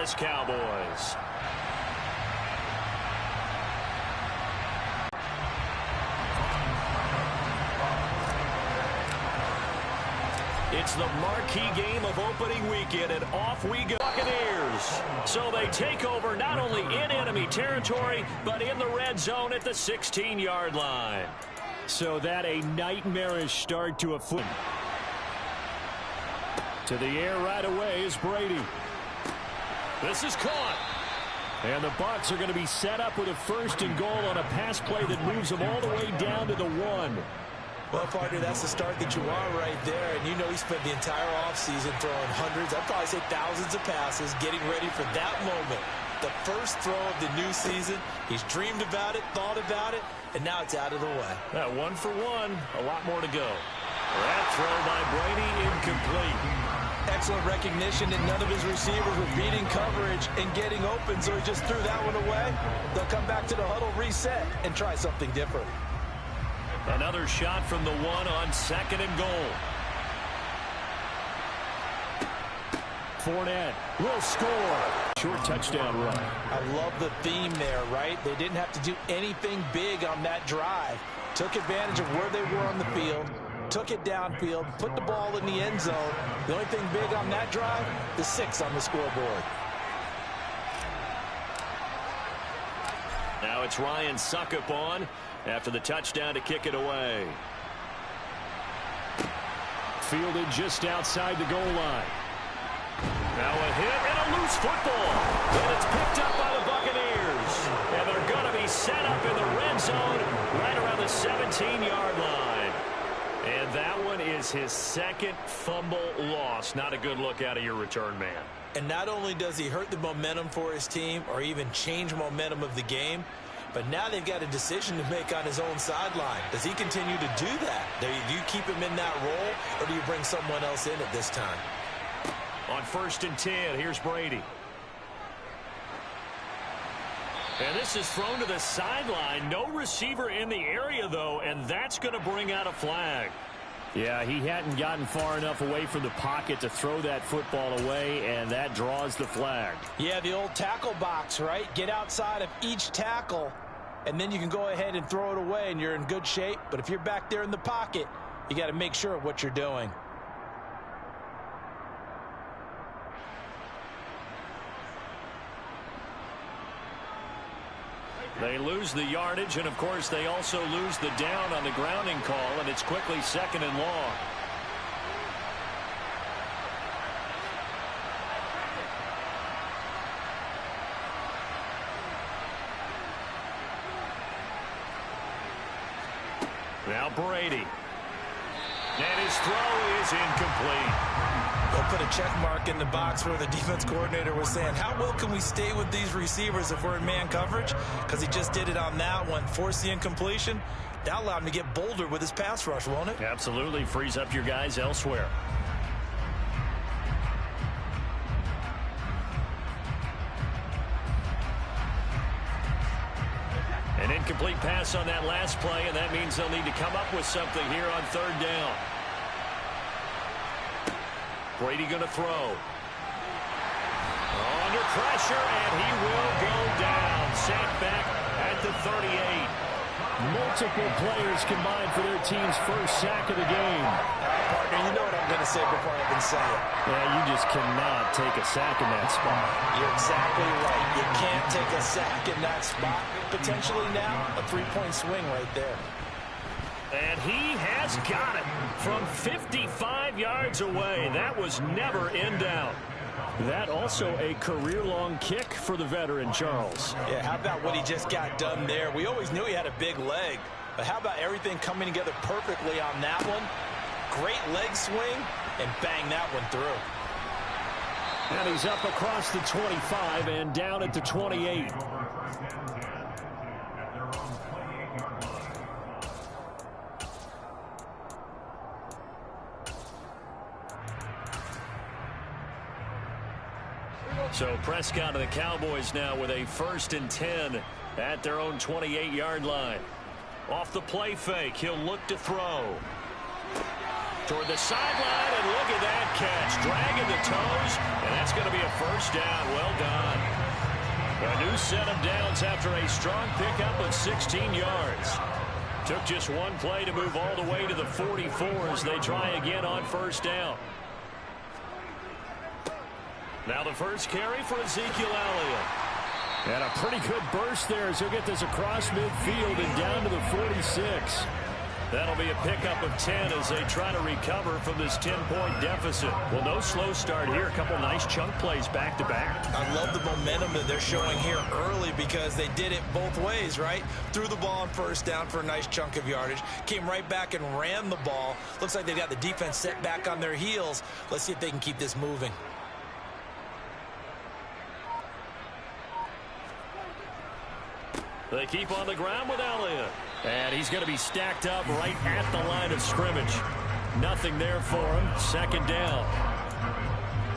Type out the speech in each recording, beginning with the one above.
Dallas Cowboys. It's the marquee game of opening weekend, and off we go. Buccaneers. So they take over not only in enemy territory, but in the red zone at the 16-yard line. So that a nightmarish start to a foot. To the air right away is Brady. This is caught. And the Bucs are going to be set up with a 1st and goal on a pass play that moves them all the way down to the 1. Well, partner, that's the start that you want right there. And you know he spent the entire offseason throwing hundreds, I'd probably say thousands of passes, getting ready for that moment. The first throw of the new season. He's dreamed about it, thought about it, and now it's out of the way. That 1 for 1. A lot more to go. That throw by Brady incomplete. Excellent recognition that none of his receivers were beating coverage and getting open, so he just threw that one away. They'll come back to the huddle, reset, and try something different. Another shot from the 1 on 2nd and goal. Fournette will score. Short touchdown run. I love the theme there, right? They didn't have to do anything big on that drive. Took advantage of where they were on the field, took it downfield, put the ball in the end zone. The only thing big on that drive, the 6 on the scoreboard. Now it's Ryan Suckup on after the touchdown to kick it away. Fielded just outside the goal line. Now a hit and a loose football. And it's picked up by the Buccaneers. And they're going to be set up in the red zone right around the 17-yard line. And that one is his 2nd fumble loss. Not a good look out of your return man. And not only does he hurt the momentum for his team or even change momentum of the game, but now they've got a decision to make on his own sideline. Does he continue to do that? Do you keep him in that role, or do you bring someone else in at this time? On 1st and 10, here's Brady. And this is thrown to the sideline. No receiver in the area, though, and that's going to bring out a flag. Yeah, he hadn't gotten far enough away from the pocket to throw that football away, and that draws the flag. Yeah, the old tackle box, right? Get outside of each tackle, and then you can go ahead and throw it away, and you're in good shape. But if you're back there in the pocket, you got to make sure of what you're doing. They lose the yardage, and, of course, they also lose the down on the grounding call, and it's quickly 2nd and long. Now Brady. And his throw is incomplete. They'll put a check mark in the box where the defense coordinator was saying, how well can we stay with these receivers if we're in man coverage? Because he just did it on that one, forced the incompletion. That allowed him to get bolder with his pass rush, won't it? Absolutely. Frees up your guys elsewhere. An incomplete pass on that last play, and that means they'll need to come up with something here on 3rd down. Brady going to throw. Under pressure, and he will go down. Sacked back at the 38. Multiple players combined for their team's 1st sack of the game. Partner, you know what I'm going to say before I even say it. Yeah, you just cannot take a sack in that spot. You're exactly right. You can't take a sack in that spot. Potentially now, a 3-point swing right there. And he has got it from 55 yards away. That was never in doubt. That also a career-long kick for the veteran, Charles. Yeah, how about what he just got done there? We always knew he had a big leg, but how about everything coming together perfectly on that one? Great leg swing, and bang that one through. And he's up across the 25 and down at the 28. So Prescott and the Cowboys now with a 1st and 10 at their own 28-yard line. Off the play fake, he'll look to throw. toward the sideline, and look at that catch. Dragging the toes, and that's going to be a first down. Well done. A new set of downs after a strong pickup of 16 yards. Took just one play to move all the way to the 44 as they try again on first down. Now the first carry for Ezekiel Elliott. And a pretty good burst there as he'll get this across midfield and down to the 46. That'll be a pickup of 10 as they try to recover from this 10-point deficit. Well, no slow start here. A couple nice chunk plays back-to-back. I love the momentum that they're showing here early because they did it both ways, right? Threw the ball on first down for a nice chunk of yardage. Came right back and ran the ball. Looks like they got the defense set back on their heels. Let's see if they can keep this moving. They keep on the ground with Elliott. And he's going to be stacked up right at the line of scrimmage. Nothing there for him. Second down.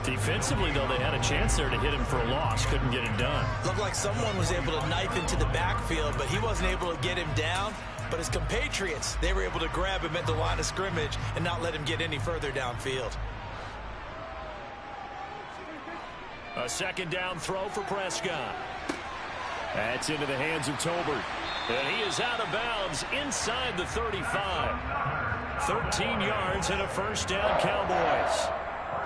Defensively, though, they had a chance there to hit him for a loss. Couldn't get it done. Looked like someone was able to knife into the backfield, but he wasn't able to get him down. But his compatriots, they were able to grab him at the line of scrimmage and not let him get any further downfield. A second down throw for Prescott. That's into the hands of Tolbert. And he is out of bounds inside the 35. 13 yards and a first down, Cowboys.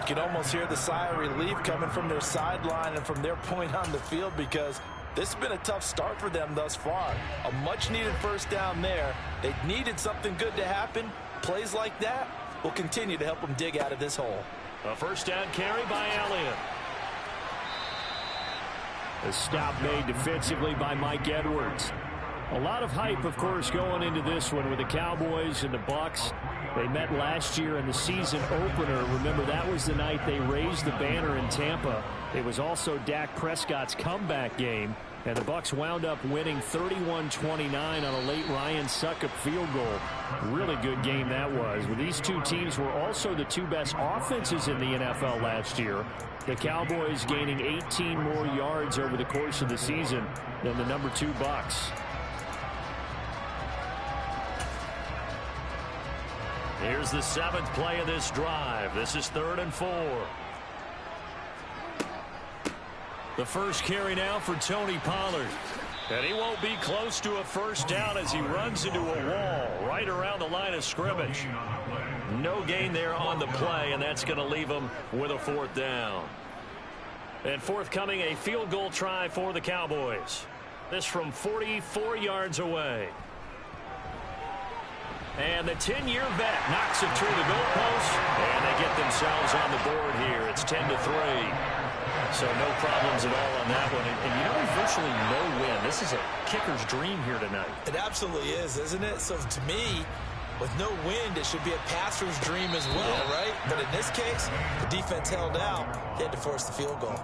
You can almost hear the sigh of relief coming from their sideline and from their point on the field because this has been a tough start for them thus far. A much-needed first down there. They needed something good to happen. Plays like that will continue to help them dig out of this hole. A first down carry by Elliott. A stop made defensively by Mike Edwards. A lot of hype, of course, going into this one with the Cowboys and the Bucs. They met last year in the season opener. Remember, that was the night they raised the banner in Tampa. It was also Dak Prescott's comeback game, and the Bucs wound up winning 31-29 on a late Ryan Succop field goal. Really good game that was. Well, these two teams were also the two best offenses in the NFL last year. The Cowboys gaining 18 more yards over the course of the season than the number 2 Bucs. Here's the 7th play of this drive. This is 3rd and 4. The first carry now for Tony Pollard. And he won't be close to a first down as he runs into a wall right around the line of scrimmage. No gain there on the play, and that's going to leave him with a 4th down. And forthcoming, a field goal try for the Cowboys. This from 44 yards away. And the 10-year vet knocks it through the goalpost, and they get themselves on the board here. It's 10-3. So no problems at all on that one. And you know, virtually no win. This is a kicker's dream here tonight. It absolutely is, isn't it? So to me, with no wind, it should be a passer's dream as well, right? But in this case, the defense held out. They had to force the field goal.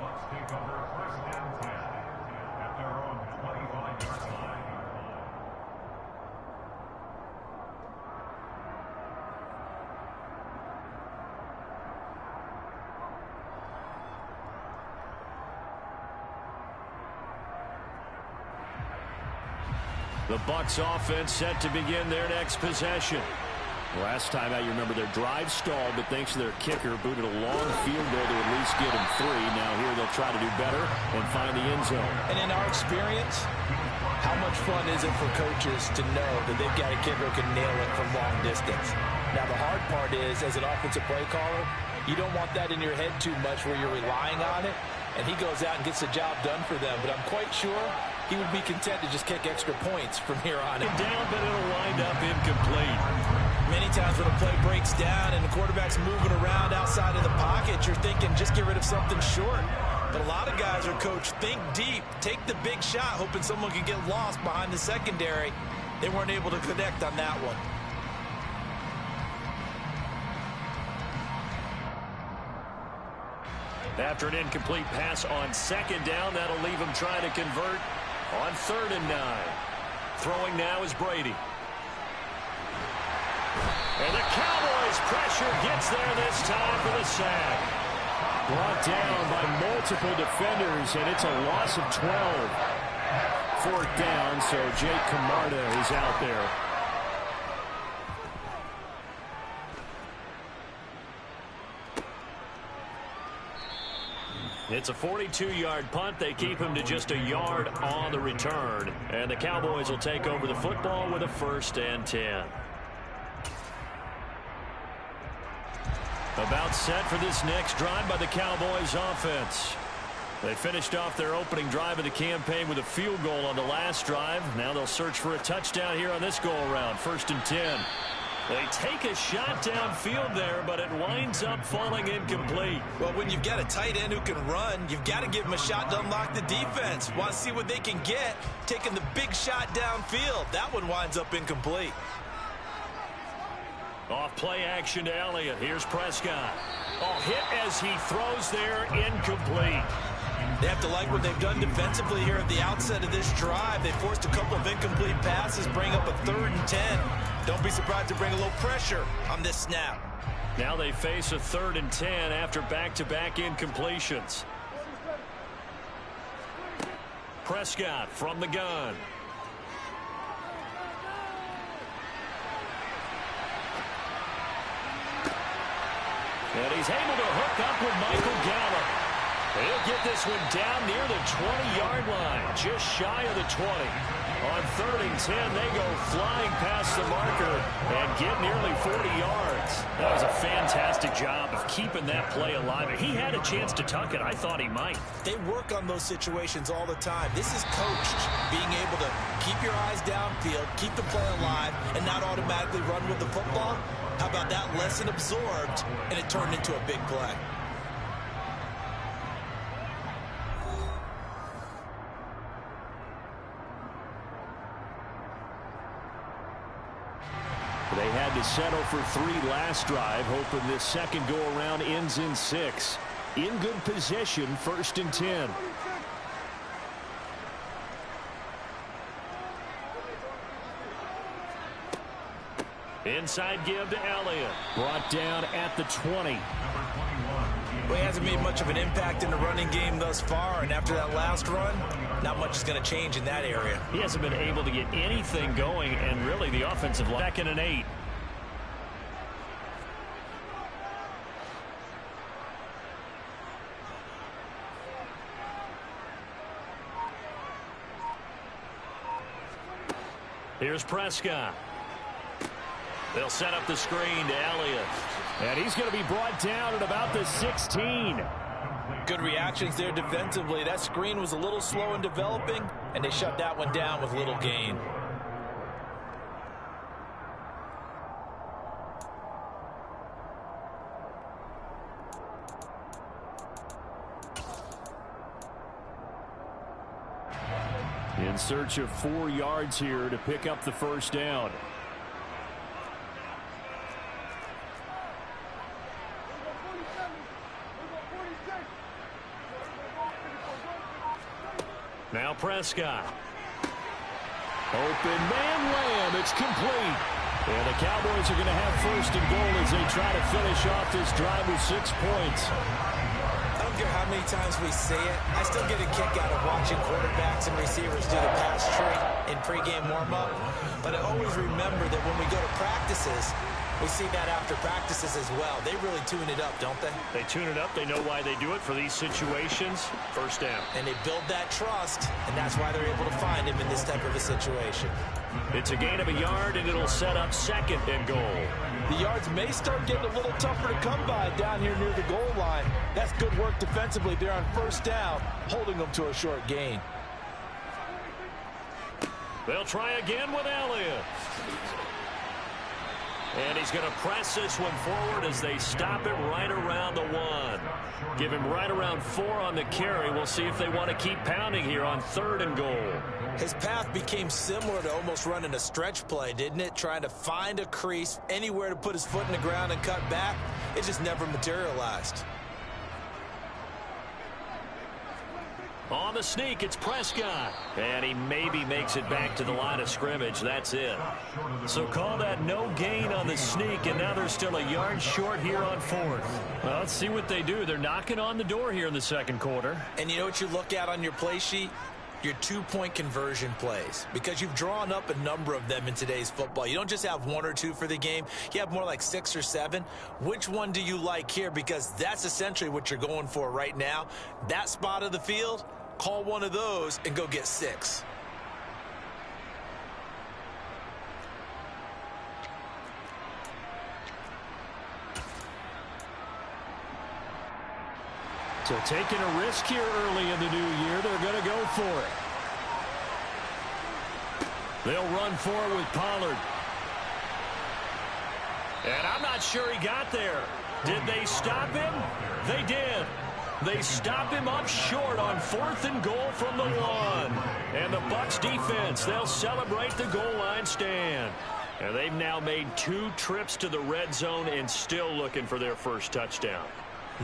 The Bucs offense set to begin their next possession. Last time out, you remember their drive stalled, but thanks to their kicker, booted a long field goal to at least get him 3. Now here they'll try to do better and find the end zone. And in our experience, how much fun is it for coaches to know that they've got a kicker who can nail it from long distance? Now the hard part is, as an offensive play caller, you don't want that in your head too much where you're relying on it, and he goes out and gets the job done for them. But I'm quite sure he would be content to just kick extra points from here on out. Down, but it'll wind up incomplete. Many times when a play breaks down and the quarterback's moving around outside of the pocket, you're thinking just get rid of something short. But a lot of guys are coached, think deep, take the big shot, hoping someone can get lost behind the secondary. They weren't able to connect on that one. After an incomplete pass on second down, that'll leave him trying to convert on 3rd and 9. Throwing now is Brady. And the Cowboys' pressure gets there this time for the sack. Brought down by multiple defenders, and it's a loss of 12. 4th down, so Jake Camarda is out there. It's a 42-yard punt. They keep him to just a yard on the return. And the Cowboys will take over the football with a 1st and 10. About set for this next drive by the Cowboys offense. They finished off their opening drive of the campaign with a field goal on the last drive. Now they'll search for a touchdown here on this go-around. 1st and 10. They take a shot downfield there, but it winds up falling incomplete. Well, when you've got a tight end who can run, you've got to give him a shot to unlock the defense. Want to see what they can get, taking the big shot downfield. That one winds up incomplete. Off play action to Elliott. Here's Prescott. Oh, hit as he throws there, incomplete. They have to like what they've done defensively here at the outset of this drive. They forced a couple of incomplete passes, bring up a 3rd and 10. Don't be surprised to bring a little pressure on this snap. Now they face a 3rd and 10 after back-to-back incompletions. Prescott from the gun. And he's able to hook up with Michael Gallup. He'll get this one down near the 20-yard line, just shy of the 20. On 3rd and 10, they go flying past the marker and get nearly 40 yards. That was a fantastic job of keeping that play alive. He had a chance to tuck it. I thought he might. They work on those situations all the time. This is coached, being able to keep your eyes downfield, keep the play alive, and not automatically run with the football. How about that lesson absorbed, and it turned into a big play? They had to settle for 3 last drive, hoping this second go-around ends in 6. In good position, 1st and 10. Inside give to Elliott. Brought down at the 20. Well, he hasn't made much of an impact in the running game thus far, and after that last run, not much is going to change in that area. He hasn't been able to get anything going, and really the offensive line. 2nd and 8. Here's Prescott. They'll set up the screen to Elliott. And he's going to be brought down at about the 16. Good reactions there defensively. That screen was a little slow in developing, and they shut that one down with little gain. In search of 4 yards here to pick up the 1st down. Now Prescott. Open man lamb. It's complete. And the Cowboys are going to have 1st and goal as they try to finish off this drive with 6 points. I don't care how many times we say it, I still get a kick out of watching quarterbacks and receivers do the pass tree in pregame warm-up. But I always remember that when we go to practices, we see that after practices as well. They really tune it up, don't they? They tune it up. They know why they do it for these situations. 1st down. And they build that trust, and that's why they're able to find him in this type of a situation. It's a gain of a yard, and it'll set up 2nd and goal. The yards may start getting a little tougher to come by down here near the goal line. That's good work defensively there on 1st down, holding them to a short gain. They'll try again with Elliott. And he's going to press this one forward as they stop it right around the 1. Give him right around 4 on the carry. We'll see if they want to keep pounding here on 3rd and goal. His path became similar to almost running a stretch play, didn't it? Trying to find a crease, anywhere to put his foot in the ground and cut back. It just never materialized. On the sneak, it's Prescott. And he maybe makes it back to the line of scrimmage. That's it. So call that no gain on the sneak, and now they're still a yard short here on 4th. Well, let's see what they do. They're knocking on the door here in the 2nd quarter. And you know what you look at on your play sheet? your two-point conversion plays, because you've drawn up a number of them in today's football. You don't just have one or two for the game. You have more like 6 or 7. Which one do you like here? Because that's essentially what you're going for right now. That spot of the field, call one of those and go get 6. So taking a risk here early in the new year, they're going to go for it. They'll run for it with Pollard. And I'm not sure he got there. Did they stop him? They did. They stop him up short on 4th and goal from the 1. And the Bucs defense, they'll celebrate the goal line stand. And they've now made 2 trips to the red zone and still looking for their first touchdown.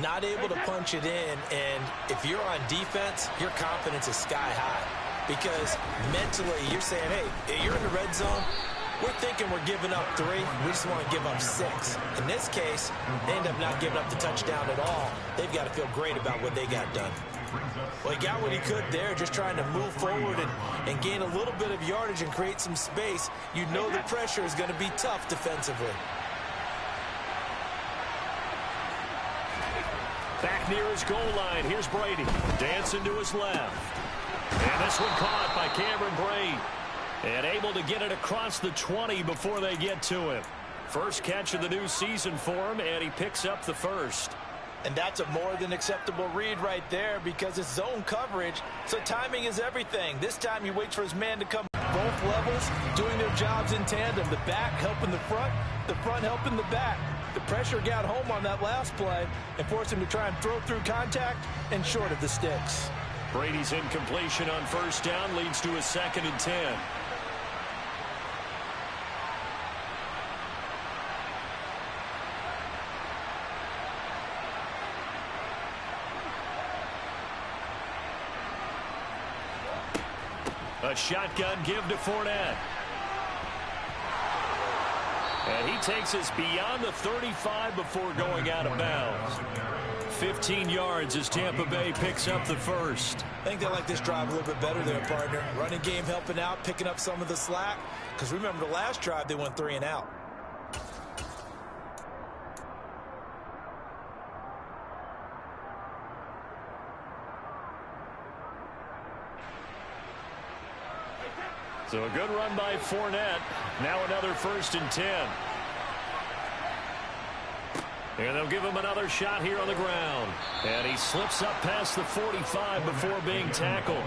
Not able to punch it in, and if you're on defense, your confidence is sky high. Because mentally, you're saying, hey, you're in the red zone. We're thinking we're giving up 3. We just want to give up 6. In this case, they end up not giving up the touchdown at all. They've got to feel great about what they got done. Well, he got what he could there, just trying to move forward and gain a little bit of yardage and create some space. You know the pressure is going to be tough defensively. Back near his goal line, here's Brady. Dancing to his left. And this one caught by Cameron Brate. And able to get it across the 20 before they get to him. First catch of the new season for him, and he picks up the first. And that's a more than acceptable read right there, because it's zone coverage, so timing is everything. This time you wait for his man to come both levels, doing their jobs in tandem. The back helping the front helping the back. The pressure got home on that last play and forced him to try and throw through contact and short of the sticks. Brady's incompletion on first down leads to a 2nd and 10. A shotgun give to Fournette. And he takes us beyond the 35 before going out of bounds. 15 yards as Tampa Bay picks up the first. I think they like this drive a little bit better there, partner. Running game helping out, picking up some of the slack. Because remember the last drive, they went 3 and out. So a good run by Fournette. Now another 1st and 10. And they'll give him another shot here on the ground. And he slips up past the 45 before being tackled.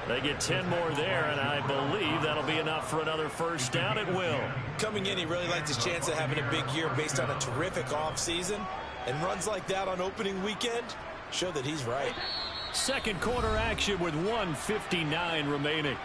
They get 10 more there, and I believe that'll be enough for another first down. It will. Coming in, he really liked his chance of having a big year based on a terrific offseason. And runs like that on opening weekend show that he's right. Second quarter action with 1:59 remaining.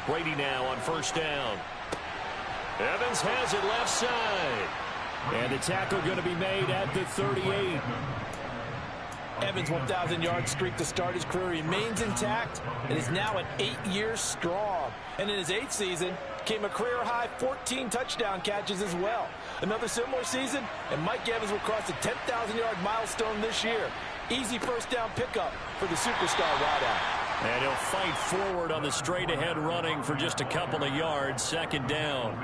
Brady now on first down. Evans has it left side. And the tackle going to be made at the 38. Evans' 1,000-yard streak to start his career remains intact and is now at 8 years strong. And in his 8th season, came a career-high 14 touchdown catches as well. Another similar season, and Mike Evans will cross the 10,000-yard milestone this year. Easy first down pickup for the superstar wideout. And he'll fight forward on the straight-ahead running for just a couple of yards. 2nd down.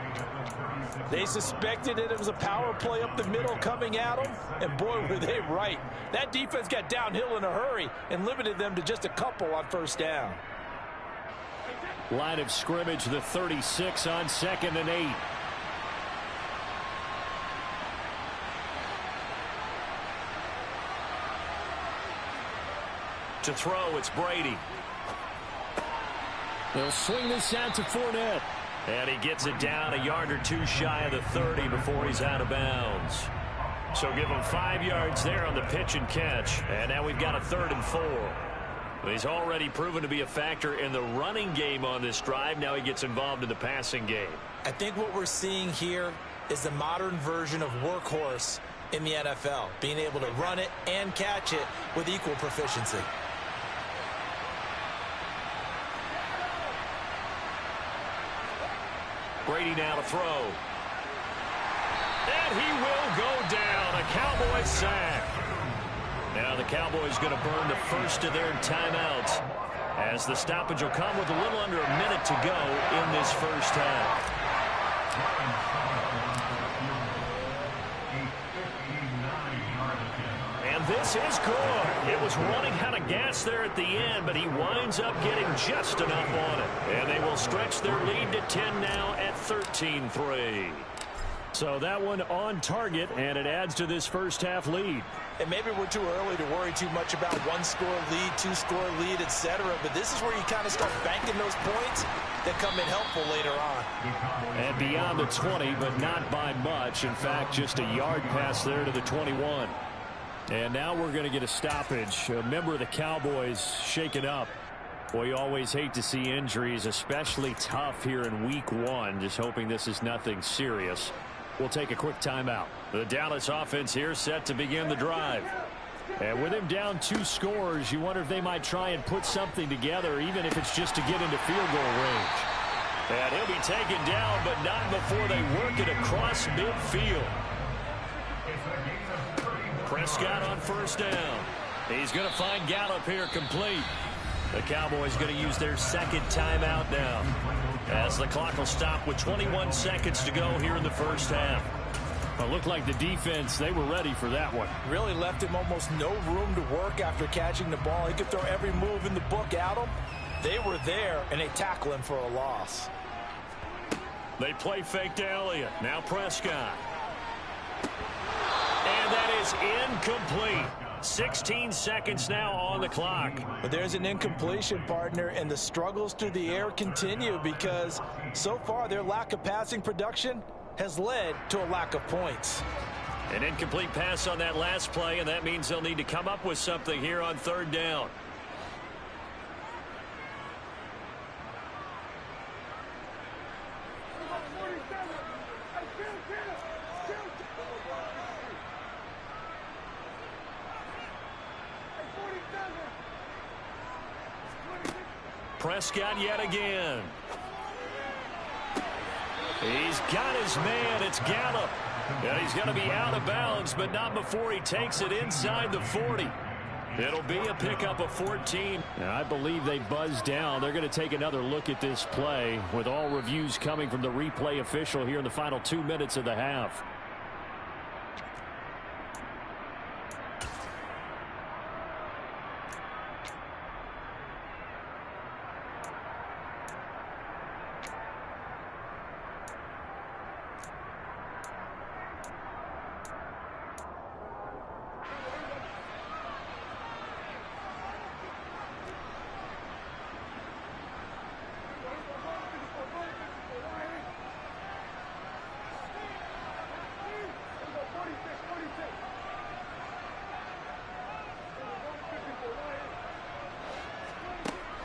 They suspected it was a power play up the middle coming at them, and boy, were they right. That defense got downhill in a hurry and limited them to just a couple on first down. Line of scrimmage, the 36 on 2nd and 8. To throw, it's Brady. They'll swing this out to Fournette. And he gets it down a yard or 2 shy of the 30 before he's out of bounds. So give him 5 yards there on the pitch and catch. And now we've got a 3rd and 4. He's already proven to be a factor in the running game on this drive. Now he gets involved in the passing game. I think what we're seeing here is the modern version of workhorse in the NFL, being able to run it and catch it with equal proficiency. Brady now to throw. And he will go down. A Cowboys sack. Now the Cowboys going to burn the first of their timeouts, as the stoppage will come with a little under a minute to go in this first half. And this is good. It was running out of gas there at the end, but he winds up getting just enough on it. And they will stretch their lead to 10 now at 13-3. So that one on target, and it adds to this first half lead. And maybe we're too early to worry too much about one-score lead, two-score lead, etc. But this is where you kind of start banking those points that come in helpful later on. And beyond the 20, but not by much. In fact, just a yard pass there to the 21. And now we're going to get a stoppage. A member of the Cowboys shaken up. Boy, you always hate to see injuries, especially tough here in week 1. Just hoping this is nothing serious. We'll take a quick timeout. The Dallas offense here set to begin the drive. And with him down 2 scores, you wonder if they might try and put something together, even if it's just to get into field goal range. And he'll be taken down, but not before they work it across midfield. Prescott on first down. He's going to find Gallup here complete. The Cowboys going to use their second timeout now, as the clock will stop with 21 seconds to go here in the first half. It looked like the defense, they were ready for that one. Really left him almost no room to work after catching the ball. He could throw every move in the book at him. They were there, and they tackle him for a loss. They play fake to Elliott. Now Prescott. And that is incomplete. 16 seconds now on the clock. But there's an incompletion, partner, and the struggles through the air continue because so far their lack of passing production has led to a lack of points. An incomplete pass on that last play, and that means they'll need to come up with something here on third down. Prescott yet again. He's got his man. It's Gallup. And he's going to be out of bounds, but not before he takes it inside the 40. It'll be a pickup of 14. And I believe they buzzed down. They're going to take another look at this play, with all reviews coming from the replay official here in the final 2 minutes of the half.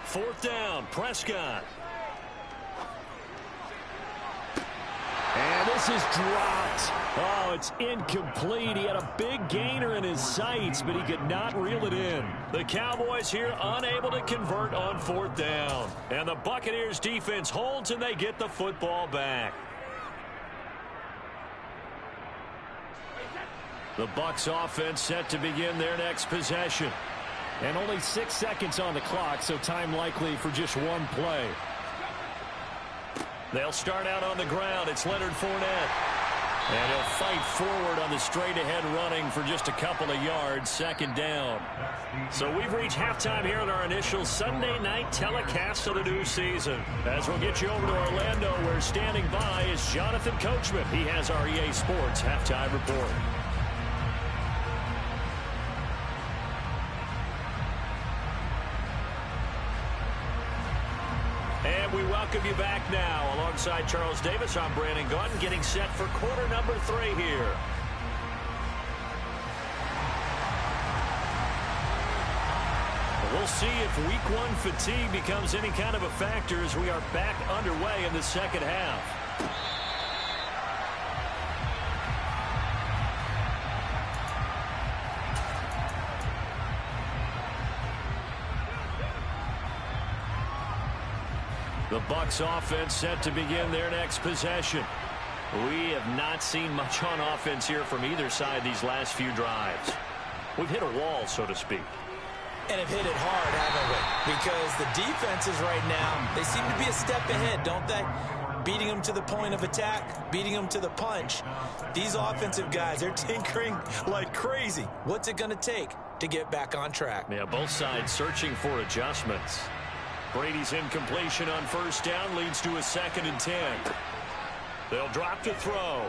Fourth down, Prescott. And this is dropped. Oh, it's incomplete. He had a big gainer in his sights, but he could not reel it in. The Cowboys here unable to convert on fourth down. And the Buccaneers defense holds, and they get the football back. The Bucs offense set to begin their next possession. And only 6 seconds on the clock, so time likely for just one play. They'll start out on the ground. It's Leonard Fournette. And he'll fight forward on the straight-ahead running for just a couple of yards, second down. So we've reached halftime here in our initial Sunday night telecast of the new season. As we'll get you over to Orlando, where standing by is Jonathan Coachman. He has our EA Sports halftime report. And we welcome you back now. Alongside Charles Davis, I'm Brandon Gaudin, getting set for quarter number 3 here. We'll see if week 1 fatigue becomes any kind of a factor as we are back underway in the second half. The Bucs offense set to begin their next possession. We have not seen much on offense here from either side these last few drives. We've hit a wall, so to speak. And have hit it hard, haven't we? Because the defenses right now, they seem to be a step ahead, don't they? Beating them to the point of attack, beating them to the punch. These offensive guys, they're tinkering like crazy. What's it going to take to get back on track? Yeah, both sides searching for adjustments. Brady's incompletion on first down leads to a 2nd and 10. They'll drop to throw.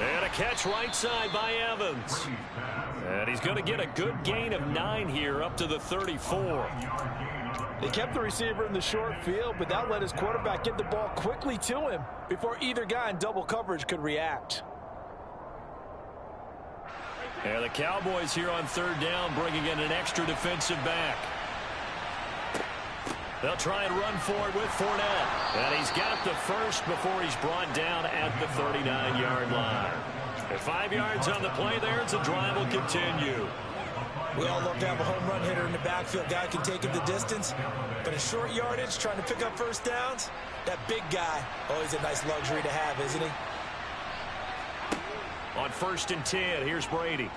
And a catch right side by Evans. And he's going to get a good gain of 9 here up to the 34. They kept the receiver in the short field, but that let his quarterback get the ball quickly to him before either guy in double coverage could react. And the Cowboys here on 3rd down bringing in an extra defensive back. They'll try and run for it with Fournette. And he's got the first before he's brought down at the 39-yard line. At 5 yards on the play there, it's a drive will continue. We all love to have a home run hitter in the backfield. Guy can take it the distance. But in short yardage, trying to pick up first downs, that big guy, always a nice luxury to have, isn't he? On 1st and 10, here's Brady.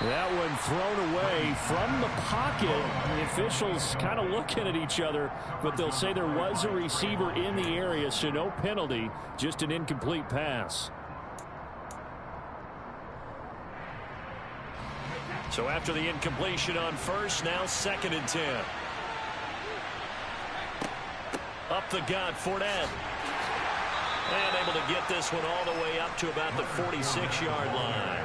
That one thrown away from the pocket. The officials kind of looking at each other, but they'll say there was a receiver in the area, so no penalty, just an incomplete pass. So after the incompletion on first, now 2nd and 10. Up the gut, Fournette. And able to get this one all the way up to about the 46-yard line.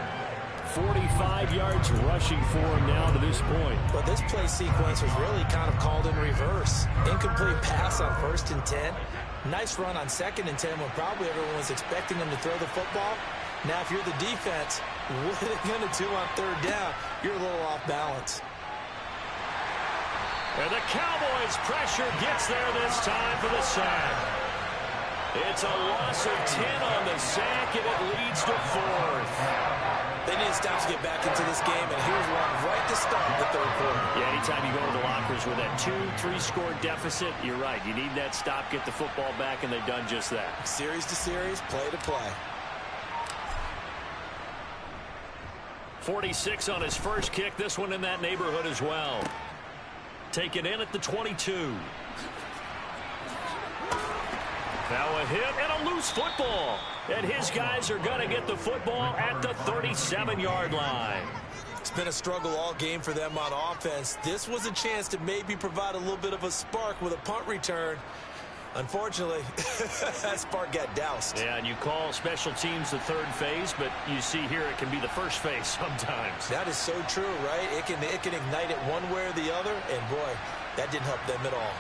45 yards rushing for him now to this point. Well, this play sequence was really kind of called in reverse. Incomplete pass on 1st and 10. Nice run on 2nd and 10 when probably everyone was expecting him to throw the football. Now, if you're the defense, what are they going to do on 3rd down? You're a little off balance. And the Cowboys' pressure gets there this time for the sack. It's a loss of 10 on the sack, and it leads to 4th. They need to stop to get back into this game, and here's one right to start the 3rd quarter. Yeah, anytime you go to the lockers with that 2-3 score deficit, you're right. You need that stop, get the football back, and they've done just that. Series to series, play to play. 46 on his first kick. This one in that neighborhood as well. Taken in at the 22. Now a hit and a loose football. And his guys are going to get the football at the 37-yard line. It's been a struggle all game for them on offense. This was a chance to maybe provide a little bit of a spark with a punt return. Unfortunately, that spark got doused. Yeah, and you call special teams the 3rd phase, but you see here it can be the 1st phase sometimes. That is so true, right? It can ignite it one way or the other, and boy, that didn't help them at all.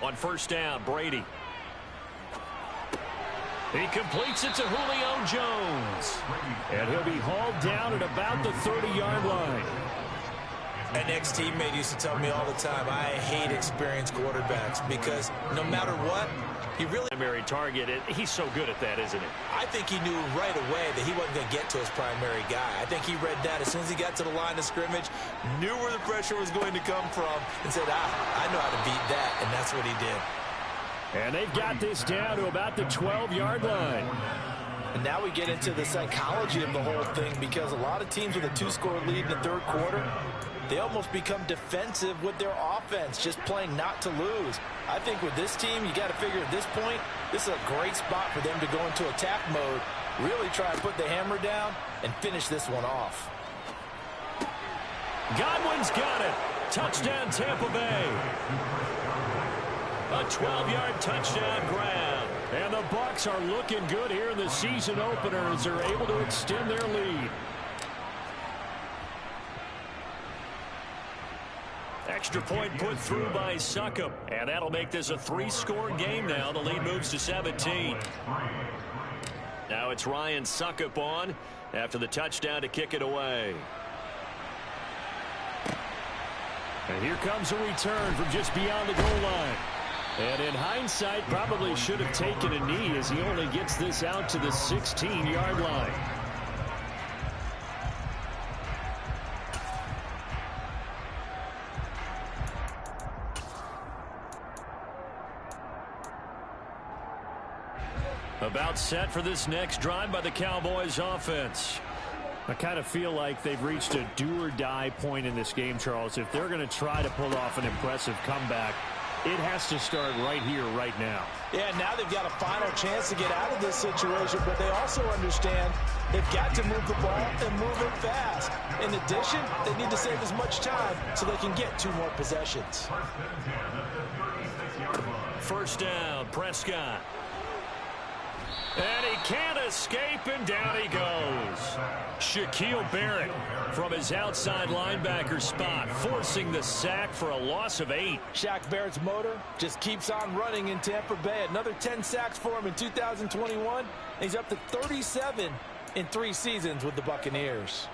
On 1st down, Brady. He completes it to Julio Jones. And he'll be hauled down at about the 30-yard line. An ex-teammate used to tell me all the time, I hate experienced quarterbacks because no matter what, he really... Primary target, he's so good at that, isn't he? I think he knew right away that he wasn't going to get to his primary guy. I think he read that as soon as he got to the line of scrimmage, knew where the pressure was going to come from, and said, I know how to beat that, and that's what he did. And they've got this down to about the 12-yard line. And now we get into the psychology of the whole thing because a lot of teams with a 2-score lead in the 3rd quarter, they almost become defensive with their offense, just playing not to lose. I think with this team, you got to figure at this point, this is a great spot for them to go into attack mode, really try and put the hammer down and finish this one off. Godwin's got it. Touchdown, Tampa Bay. A 12-yard touchdown grab. And the Bucs are looking good here in the season opener as they're able to extend their lead. Extra point put through by Succop. And that'll make this a 3-score game now. The lead moves to 17. Now it's Ryan Succop on. after the touchdown to kick it away. And here comes a return from just beyond the goal line. And in hindsight, probably should have taken a knee as he only gets this out to the 16-yard line. About set for this next drive by the Cowboys offense. I kind of feel like they've reached a do-or-die point in this game, Charles. If they're going to try to pull off an impressive comeback, it has to start right here, right now. Yeah, now they've got a final chance to get out of this situation, but they also understand they've got to move the ball and move it fast. In addition, they need to save as much time so they can get 2 more possessions. First down, Prescott. And he can't escape, and down he goes. Shaquille Barrett from his outside linebacker spot, forcing the sack for a loss of 8. Shaq Barrett's motor just keeps on running in Tampa Bay. Another 10 sacks for him in 2021. He's up to 37 in 3 seasons with the Buccaneers.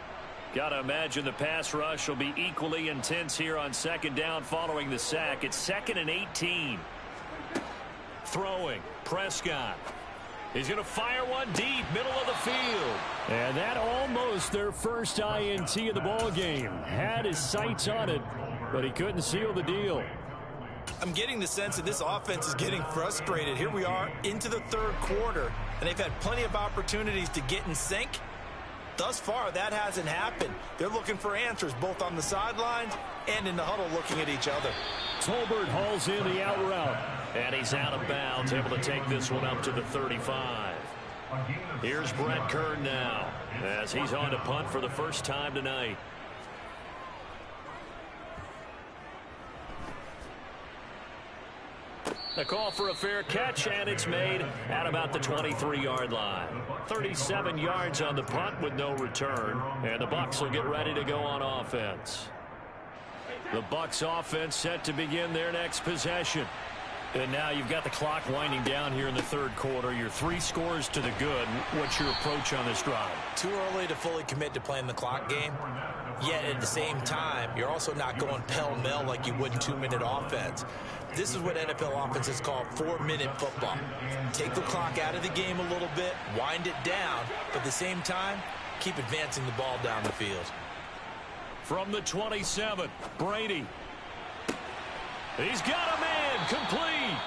Got to imagine the pass rush will be equally intense here on second down following the sack. It's 2nd and 18. Throwing, Prescott. He's going to fire one deep, middle of the field. And that almost their first INT of the ball game. Had his sights on it, but he couldn't seal the deal. I'm getting the sense that this offense is getting frustrated. Here we are into the 3rd quarter, and they've had plenty of opportunities to get in sync. Thus far, that hasn't happened. They're looking for answers both on the sidelines and in the huddle looking at each other. Tolbert hauls in the out route. And he's out of bounds, able to take this one up to the 35. Here's Brett Kern now, as he's on to punt for the first time tonight. The call for a fair catch, and it's made at about the 23-yard line. 37 yards on the punt with no return, and the Bucs will get ready to go on offense. The Bucs offense set to begin their next possession. And now you've got the clock winding down here in the 3rd quarter. You're 3 scores to the good. What's your approach on this drive? Too early to fully commit to playing the clock game. Yet at the same time, you're also not going pell-mell like you would in 2-minute offense. This is what NFL offenses call 4-minute football. Take the clock out of the game a little bit, wind it down, but at the same time, keep advancing the ball down the field. From the 27, Brady. He's got a man, complete.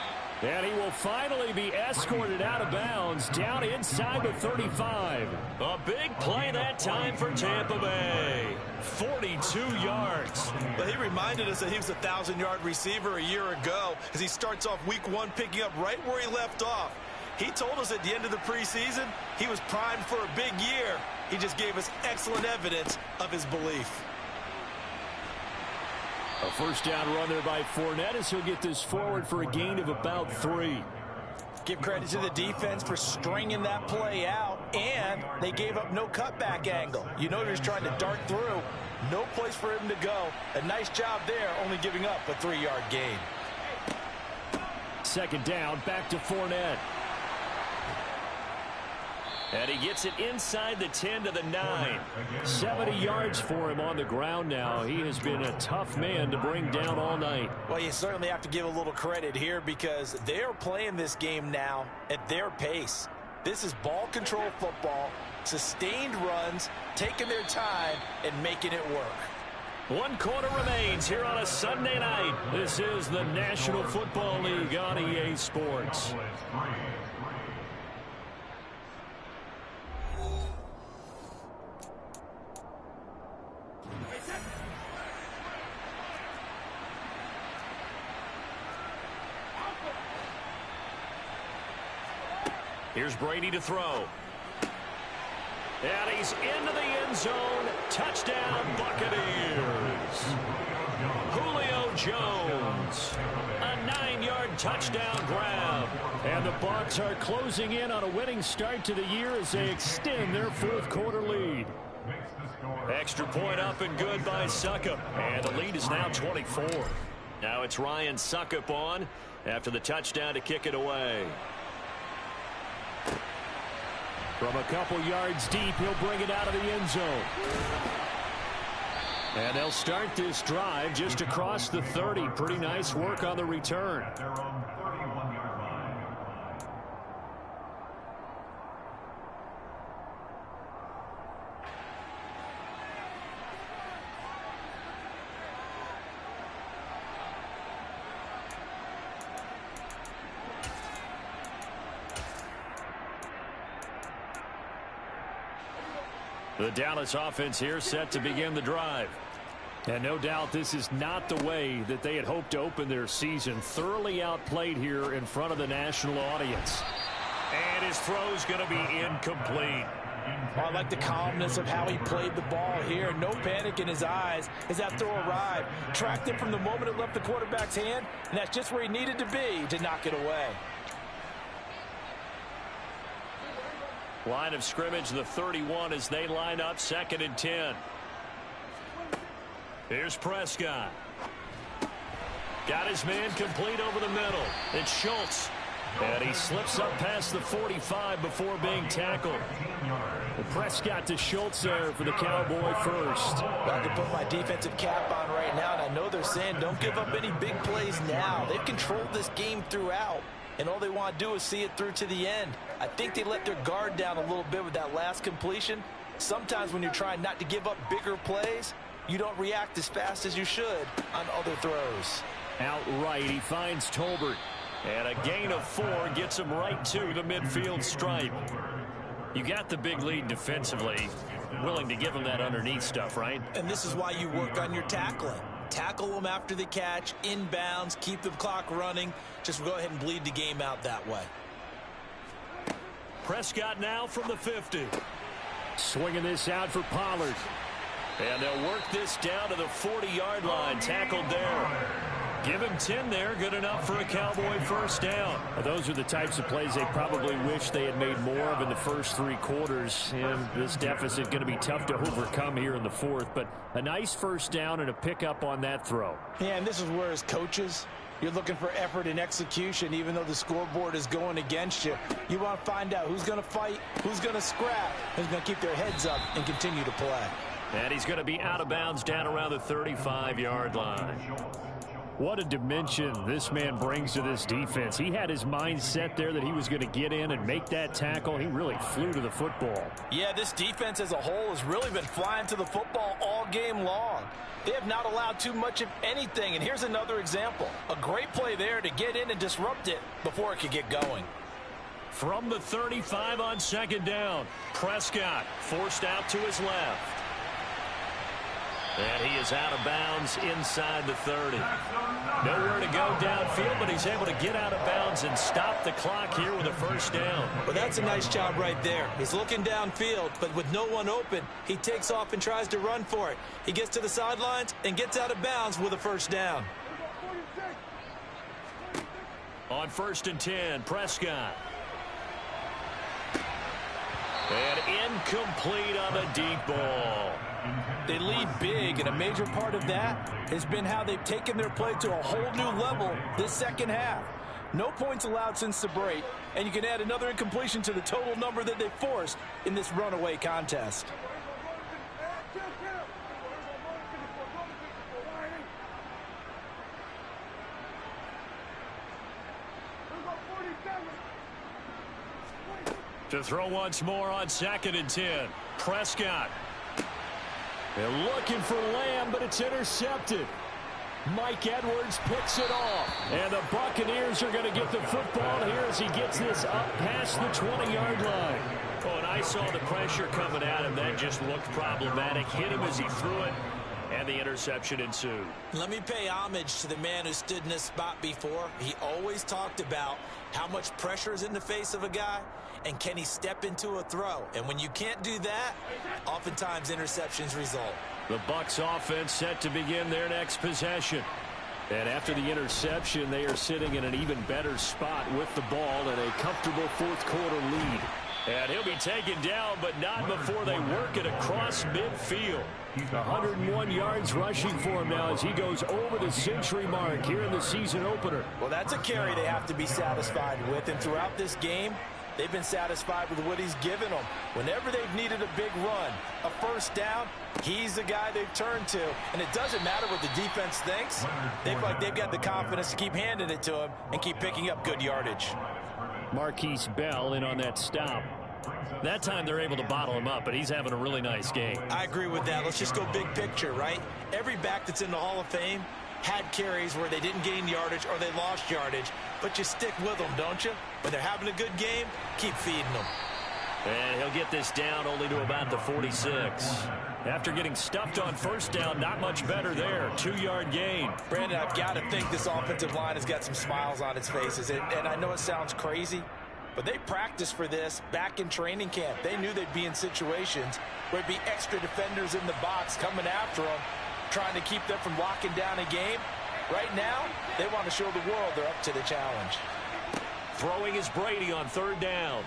And he will finally be escorted out of bounds down inside the 35. A big play that time for Tampa Bay. 42 yards. But he reminded us that he was a 1,000-yard receiver a year ago as he starts off week 1 picking up right where he left off. He told us at the end of the preseason he was primed for a big year. He just gave us excellent evidence of his belief. A first down run there by Fournette as he'll get this forward for a gain of about 3. Give credit to the defense for stringing that play out, and they gave up no cutback angle. You know they're just trying to dart through. No place for him to go. A nice job there, only giving up a 3-yard gain. Second down, back to Fournette. And he gets it inside the 10 to the 9. 70 yards for him on the ground now. He has been a tough man to bring down all night. Well, you certainly have to give a little credit here because they're playing this game now at their pace. This is ball control football, sustained runs, taking their time, and making it work. 1 quarter remains here on a Sunday night. This is the National Football League on EA Sports. Here's Brady to throw. And he's into the end zone. Touchdown, Buccaneers. Julio Jones. A 9-yard touchdown grab. And the Bucs are closing in on a winning start to the year as they extend their 4th quarter lead. Extra point up and good by Succop. And the lead is now 24. Now it's Ryan Succop on after the touchdown to kick it away. From a couple yards deep, he'll bring it out of the end zone. And they'll start this drive just across the 30. Pretty nice work on the return. The Dallas offense here set to begin the drive. And no doubt this is not the way that they had hoped to open their season. Thoroughly outplayed here in front of the national audience. And his throw's going to be incomplete. I like the calmness of how he played the ball here. No panic in his eyes as that throw arrived. Tracked it from the moment it left the quarterback's hand, and that's just where he needed to be to knock it away. Line of scrimmage, the 31 as they line up 2nd and 10. Here's Prescott. Got his man complete over the middle. It's Schultz. And he slips up past the 45 before being tackled. Well, Prescott to Schultz there for the Cowboy first. I can put my defensive cap on right now, and I know they're saying don't give up any big plays now. They've controlled this game throughout, and all they want to do is see it through to the end. I think they let their guard down a little bit with that last completion. Sometimes when you're trying not to give up bigger plays, you don't react as fast as you should on other throws. Outright, he finds Tolbert. And a gain of 4 gets him right to the midfield stripe. You got the big lead defensively. Willing to give him that underneath stuff, right? And this is why you work on your tackling. Tackle them after the catch, inbounds, keep the clock running. Just go ahead and bleed the game out that way. Prescott now from the 50. Swinging this out for Pollard. And they'll work this down to the 40-yard line. Tackled there. Give him 10 there. Good enough for a Cowboy first down. Well, those are the types of plays they probably wish they had made more of in the first 3 quarters. And this deficit going to be tough to overcome here in the 4th. But a nice first down and a pickup on that throw. Yeah, and this is where as coaches, you're looking for effort and execution. Even though the scoreboard is going against you, you want to find out who's going to fight, who's going to scrap, who's going to keep their heads up and continue to play. And he's going to be out of bounds down around the 35-yard line. What a dimension this man brings to this defense. He had his mind set there that he was going to get in and make that tackle. He really flew to the football. Yeah, this defense as a whole has really been flying to the football all game long. They have not allowed too much of anything, and here's another example. A great play there to get in and disrupt it before it could get going. From the 35 on 2nd down, Prescott forced out to his left. And he is out of bounds inside the 30. Nowhere to go downfield, but he's able to get out of bounds and stop the clock here with a first down. Well, that's a nice job right there. He's looking downfield, but with no one open, he takes off and tries to run for it. He gets to the sidelines and gets out of bounds with a first down. On 1st and 10, Prescott. And incomplete on the deep ball. They lead big, and a major part of that has been how they've taken their play to a whole new level this second half. No points allowed since the break, and you can add another incompletion to the total number that they forced in this runaway contest. To throw once more on 2nd and 10. Prescott. They're looking for Lamb, but it's intercepted. Mike Edwards picks it off. And the Buccaneers are going to get the football here as he gets this up past the 20-yard line. Oh, and I saw the pressure coming at him. That just looked problematic. Hit him as he threw it, and the interception ensued. Let me pay homage to the man who stood in this spot before. He always talked about how much pressure is in the face of a guy, and can he step into a throw? And when you can't do that, oftentimes interceptions result. The Bucs offense set to begin their next possession. And after the interception, they are sitting in an even better spot with the ball and a comfortable 4th quarter lead. And he'll be taken down, but not before they work it across midfield. 101 yards rushing for him now as he goes over the century mark here in the season opener. Well, that's a carry they have to be satisfied with. And throughout this game, They've been satisfied with what he's given them. Whenever they've needed a big run, a first down, he's the guy they've turned to. And it doesn't matter what the defense thinks. They feel like they've got the confidence to keep handing it to him and keep picking up good yardage. Marquise Bell in on that stop. That time they're able to bottle him up, but he's having a really nice game. I agree with that. Let's just go big picture, right? Every back that's in the Hall of Fame had carries where they didn't gain yardage or they lost yardage, but you stick with them, don't you? When they're having a good game, keep feeding them. And he'll get this down only to about the 46. After getting stuffed on first down, not much better there. 2-yard gain. Brandon, I've got to think this offensive line has got some smiles on its faces. And I know it sounds crazy, but they practiced for this back in training camp. They knew they'd be in situations where there'd be extra defenders in the box coming after them, trying to keep them from locking down a game. Right now, they want to show the world they're up to the challenge. Throwing is Brady on third down.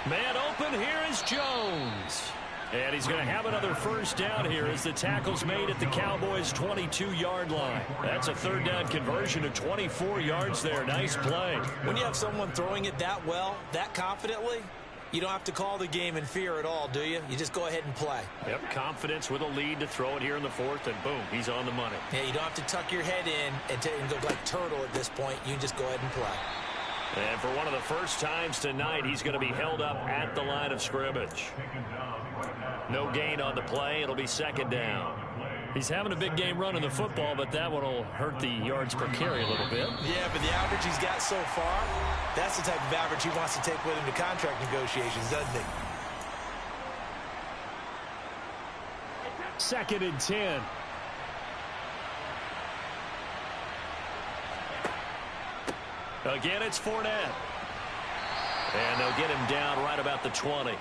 Man open, here is Jones. And he's going to have another first down here as the tackle's made at the Cowboys' 22-yard line. That's a third down conversion of 24 yards there. Nice play. When you have someone throwing it that well, that confidently, you don't have to call the game in fear at all, do you? You just go ahead and play. Yep, confidence with a lead to throw it here in the fourth, and boom, he's on the money. Yeah, you don't have to tuck your head in and go like turtle at this point. You can just go ahead and play. And for one of the first times tonight, he's going to be held up at the line of scrimmage. No gain on the play. It'll be second down. He's having a big game running the football, but that one will hurt the yards per carry a little bit. Yeah, but the average he's got so far, that's the type of average he wants to take with him to contract negotiations, doesn't he? 2nd and 10. Again, it's Fournette. And they'll get him down right about the 20.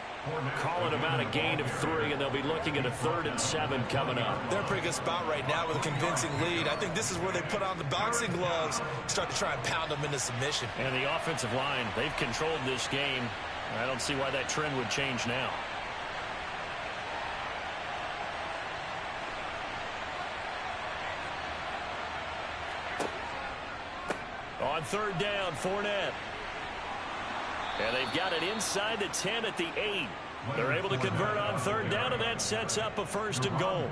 Call it about a gain of 3, and they'll be looking at a 3rd and 7 coming up. They're in a pretty good spot right now with a convincing lead. I think this is where they put on the boxing gloves, start to try and pound them into submission. And the offensive line, they've controlled this game. I don't see why that trend would change now. On third down, Fournette. And they've got it inside the 10 at the 8. They're able to convert on third down, and that sets up a 1st and goal.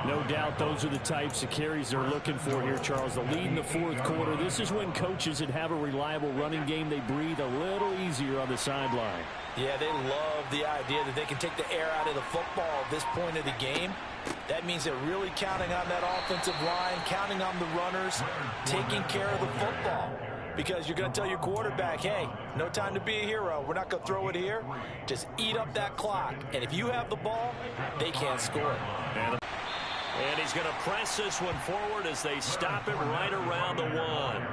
No doubt those are the types of carries they're looking for here, Charles. The lead in the fourth quarter. This is when coaches that have a reliable running game, they breathe a little easier on the sideline. Yeah, they love the idea that they can take the air out of the football at this point of the game. That means they're really counting on that offensive line, counting on the runners, taking care of the football. Because you're going to tell your quarterback, hey, no time to be a hero. We're not going to throw it here. Just eat up that clock. And if you have the ball, they can't score. And he's going to press this one forward as they stop it right around the 1.